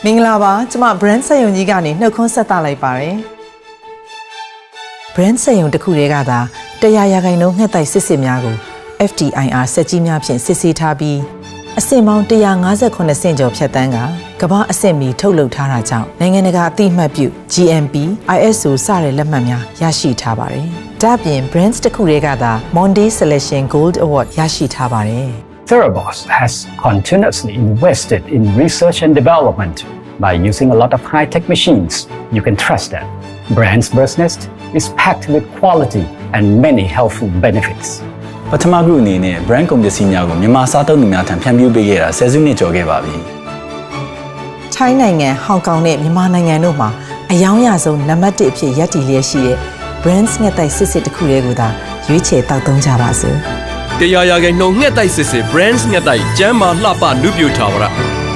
မင်္ဂလာပါကျွန်မ brand စက်ရုံကြီးကနေနှုတ်ခွန်းဆက်သလိုက်ပါတယ် brand စက်ရုံတစ်ခုတည်းကသာ100ရာခိုင်နှုန်းငှက်သိုက်စစ်စစ်များကို FTIR စက်ကြီးများဖြင့်စစ်ဆေးထားပြီးအဆင့်ပေါင်း158ဆင့်ကျော်ဖြတ်တန်းကမ္ဘာအဆင့်မီထုတ်လုပ်ထားတာကြောင့်နိုင်ငံတကာအသိအမှတ်ပြု GMP ISO စတဲ့လက်မှတ်များရရှိထားပါတယ်ဒါ့အပြင် brands တစ်ခုတည်းကသာ Monday Selection Gold Award ရရှိထားပါတယ် Therabos has continuously invested in research and development by using a lot of high-tech machines. You can trust that. Brand's Bird's Nest is packed with quality and many helpful benefits. ပထမဂရုအနေနဲ့ brand ကုန်ပစ္စည်းများကိုမြန်မာစားသုံးသူများထံဖြန့်ဖြူးပေးခဲ့တာ10စုနှစ်ကျော်ခဲ့ပါပြီ။ ထိုင်းနိုင်ငံဟောင်ကောင်နဲ့မြန်မာနိုင်ငံတို့မှာအယောင်ရဆုံးနံပါတ်1အဖြစ်ရပ်တည်လျက်ရှိတဲ့ brands ငှက်သိုက်စစ်စစ်တစ်ခုတည်းကိုသာရွေးချယ်တောက်သုံးကြပါစို့ 100ရာခိုင်နှုန်းငှက်တိုက်စစ်စစ် brands ငှက်တိုက်ကျမ်းမာလှပနုပြထားပါရ